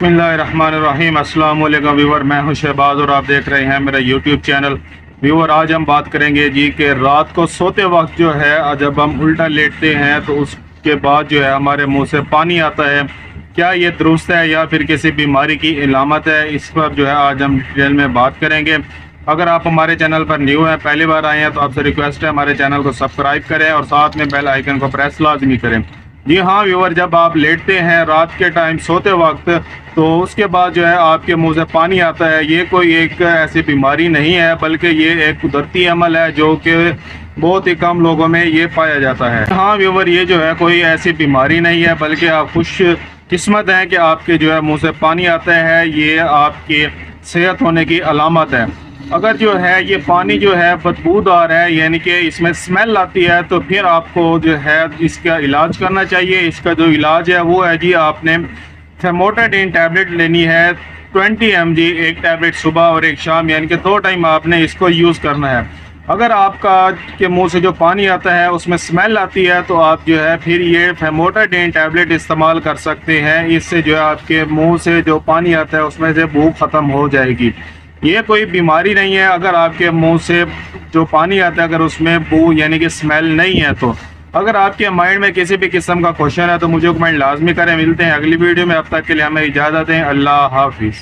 बिस्मिल्लाहिर्रहमानिर्रहीम। अस्सलाम वालेकुम व्यूअर, मैं हूं शहबाज और आप देख रहे हैं मेरा यूट्यूब चैनल। व्यूअर, आज हम बात करेंगे जी कि रात को सोते वक्त जो है जब हम उल्टा लेटते हैं तो उसके बाद जो है हमारे मुंह से पानी आता है, क्या ये दुरुस्त है या फिर किसी बीमारी की इलामत है? इस पर जो है आज हम डिटेल में बात करेंगे। अगर आप हमारे चैनल पर न्यू हैं, पहली बार आए हैं, तो आपसे रिक्वेस्ट है हमारे चैनल को सब्सक्राइब करें और साथ में बेल आइकन को प्रेस लाजमी करें। जी हाँ व्यूअर, जब आप लेटते हैं रात के टाइम सोते वक्त तो उसके बाद जो है आपके मुंह से पानी आता है, ये कोई एक ऐसी बीमारी नहीं है बल्कि ये एक कुदरती अमल है जो कि बहुत ही कम लोगों में ये पाया जाता है। हाँ व्यूअर, ये जो है कोई ऐसी बीमारी नहीं है बल्कि आप खुश किस्मत हैं कि आपके जो है मुंह से पानी आता है, ये आपकी सेहत होने की अलामत है। अगर जो है ये पानी जो है बदबूदार है, यानी कि इसमें स्मेल आती है, तो फिर आपको जो है इसका इलाज करना चाहिए। इसका जो इलाज है वो है जी, आपने फेमोटाडीन टैबलेट लेनी है 20 mg, एक टैबलेट सुबह और एक शाम, यानी कि 2 टाइम आपने इसको यूज़ करना है। अगर आपका के मुंह से जो पानी आता है उसमें स्मेल आती है तो आप जो है फिर ये फेमोटाडीन टैबलेट इस्तेमाल कर सकते हैं। इससे जो है आपके मुंह से जो पानी आता है उसमें से बू ख़त्म हो जाएगी। ये कोई बीमारी नहीं है। अगर आपके मुंह से जो पानी आता है अगर उसमें बू यानी कि स्मेल नहीं है तो अगर आपके माइंड में किसी भी किस्म का क्वेश्चन है तो मुझे कमेंट लाजमी करें। मिलते हैं अगली वीडियो में, अब तक के लिए हमें इजाज़त दें। अल्लाह हाफिज़।